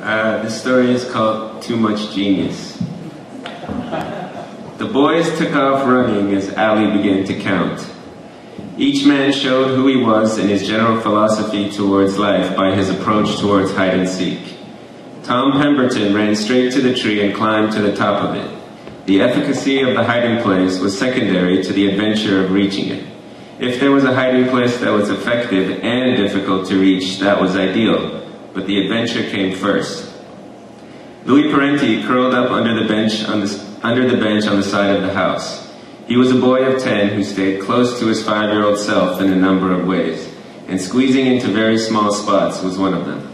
This story is called Too Much Genius. The boys took off running as Ali began to count. Each man showed who he was and his general philosophy towards life by his approach towards hide and seek. Tom Pemberton ran straight to the tree and climbed to the top of it. The efficacy of the hiding place was secondary to the adventure of reaching it. If there was a hiding place that was effective and difficult to reach, that was ideal, but the adventure came first. Louis Parenti curled up under the bench on the side of the house. He was a boy of 10 who stayed close to his 5-year-old self in a number of ways, and squeezing into very small spots was one of them.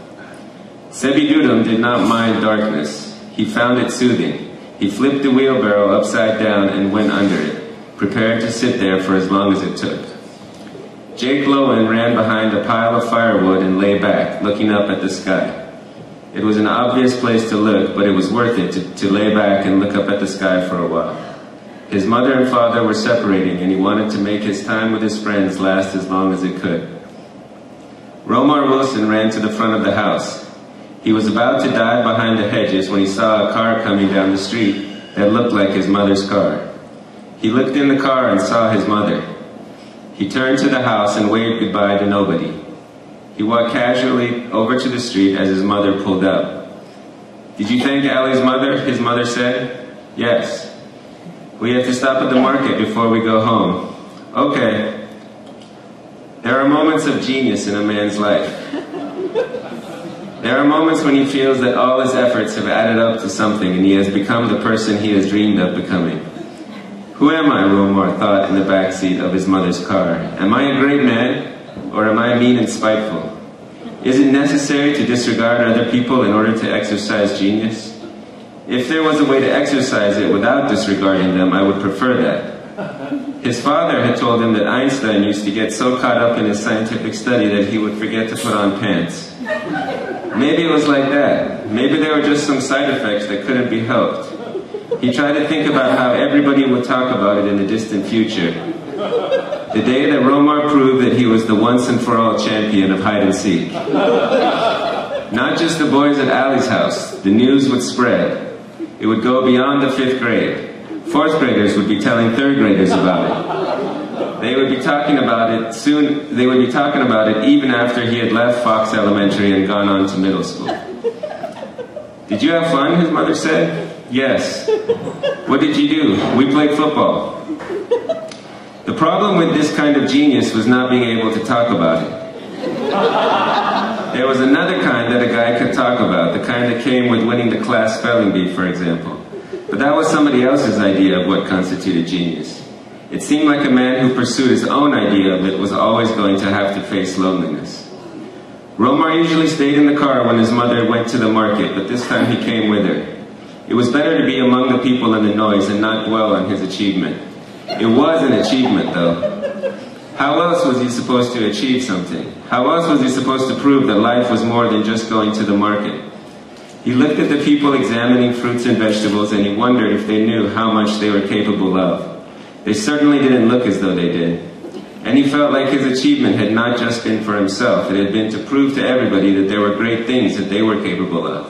Sebi Dudum did not mind darkness. He found it soothing. He flipped the wheelbarrow upside down and went under it, prepared to sit there for as long as it took. Jake Lowen ran behind a pile of firewood and lay back, looking up at the sky. It was an obvious place to look, but it was worth it to lay back and look up at the sky for a while. His mother and father were separating, and he wanted to make his time with his friends last as long as it could. Romar Wilson ran to the front of the house. He was about to dive behind the hedges when he saw a car coming down the street that looked like his mother's car. He looked in the car and saw his mother. He turned to the house and waved goodbye to nobody. He walked casually over to the street as his mother pulled up. "Did you thank Ali's mother?" his mother said. "Yes." "We have to stop at the market before we go home." "Okay." There are moments of genius in a man's life. There are moments when he feels that all his efforts have added up to something and he has become the person he has dreamed of becoming. Who am I, Romar thought in the backseat of his mother's car. Am I a great man, or am I mean and spiteful? Is it necessary to disregard other people in order to exercise genius? If there was a way to exercise it without disregarding them, I would prefer that. His father had told him that Einstein used to get so caught up in his scientific study that he would forget to put on pants. Maybe it was like that. Maybe there were just some side effects that couldn't be helped. He tried to think about how everybody would talk about it in the distant future. The day that Romar proved that he was the once and for all champion of hide and seek. Not just the boys at Ali's house, the news would spread. It would go beyond the 5th grade. 4th graders would be telling 3rd graders about it. They would be talking about it soon. They would be talking about it even after he had left Fox Elementary and gone on to middle school. "Did you have fun?" his mother said. "Yes." "What did you do?" "We played football." The problem with this kind of genius was not being able to talk about it. There was another kind that a guy could talk about, the kind that came with winning the class spelling bee, for example. But that was somebody else's idea of what constituted genius. It seemed like a man who pursued his own idea of it was always going to have to face loneliness. Romar usually stayed in the car when his mother went to the market, but this time he came with her. It was better to be among the people and the noise and not dwell on his achievement. It was an achievement, though. How else was he supposed to achieve something? How else was he supposed to prove that life was more than just going to the market? He looked at the people examining fruits and vegetables and he wondered if they knew how much they were capable of. They certainly didn't look as though they did. And he felt like his achievement had not just been for himself, it had been to prove to everybody that there were great things that they were capable of.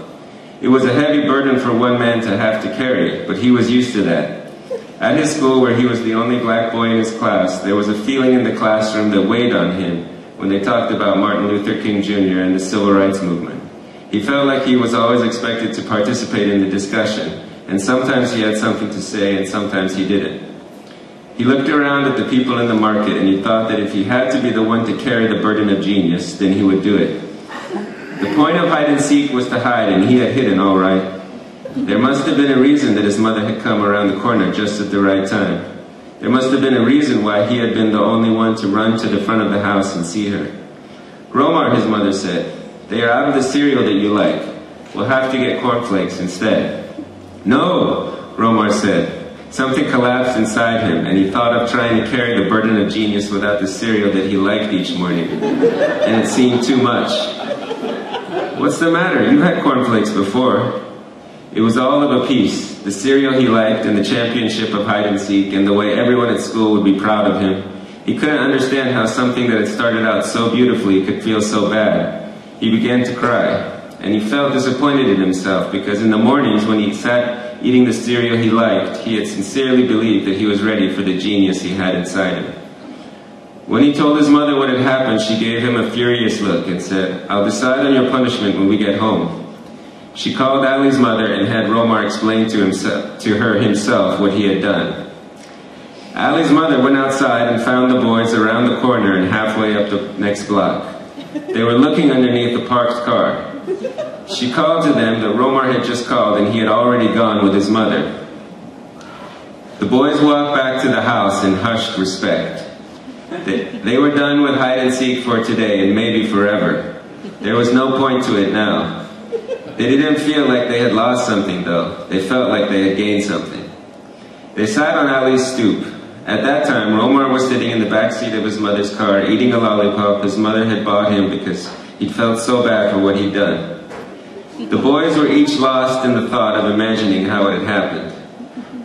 It was a heavy burden for one man to have to carry, but he was used to that. At his school, where he was the only black boy in his class, there was a feeling in the classroom that weighed on him when they talked about Martin Luther King Jr. and the Civil Rights Movement. He felt like he was always expected to participate in the discussion, and sometimes he had something to say and sometimes he didn't. He looked around at the people in the market and he thought that if he had to be the one to carry the burden of genius, then he would do it. The point of hide and seek was to hide, and he had hidden all right. There must have been a reason that his mother had come around the corner just at the right time. There must have been a reason why he had been the only one to run to the front of the house and see her. "Romar," his mother said, "they are out of the cereal that you like. We'll have to get cornflakes instead." "No," Romar said. Something collapsed inside him, and he thought of trying to carry the burden of genius without the cereal that he liked each morning. And it seemed too much. "What's the matter? You had cornflakes before." It was all of a piece, the cereal he liked and the championship of hide and seek and the way everyone at school would be proud of him. He couldn't understand how something that had started out so beautifully could feel so bad. He began to cry. and he felt disappointed in himself because in the mornings when he sat eating the cereal he liked, he had sincerely believed that he was ready for the genius he had inside him. When he told his mother what had happened, she gave him a furious look and said, "I'll decide on your punishment when we get home." She called Ali's mother and had Romar explain to her himself what he had done. Ali's mother went outside and found the boys around the corner and halfway up the next block. They were looking underneath the parked car. She called to them that Romar had just called and he had already gone with his mother. The boys walked back to the house in hushed respect. They were done with hide-and-seek for today and maybe forever. There was no point to it now. They didn't feel like they had lost something, though. They felt like they had gained something. They sat on Ali's stoop. At that time, Romar was sitting in the back seat of his mother's car, eating a lollipop his mother had bought him because he'd felt so bad for what he'd done. The boys were each lost in the thought of imagining how it had happened.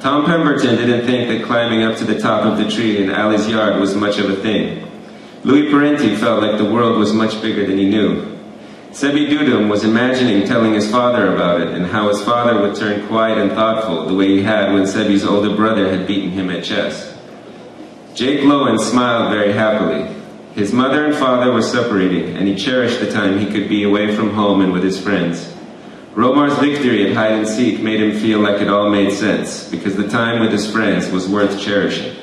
Tom Pemberton didn't think that climbing up to the top of the tree in Ali's yard was much of a thing. Louis Parenti felt like the world was much bigger than he knew. Sebi Dudum was imagining telling his father about it and how his father would turn quiet and thoughtful the way he had when Sebi's older brother had beaten him at chess. Jake Lowen smiled very happily. His mother and father were separating and he cherished the time he could be away from home and with his friends. Romar's victory at hide-and-seek made him feel like it all made sense, because the time with his friends was worth cherishing.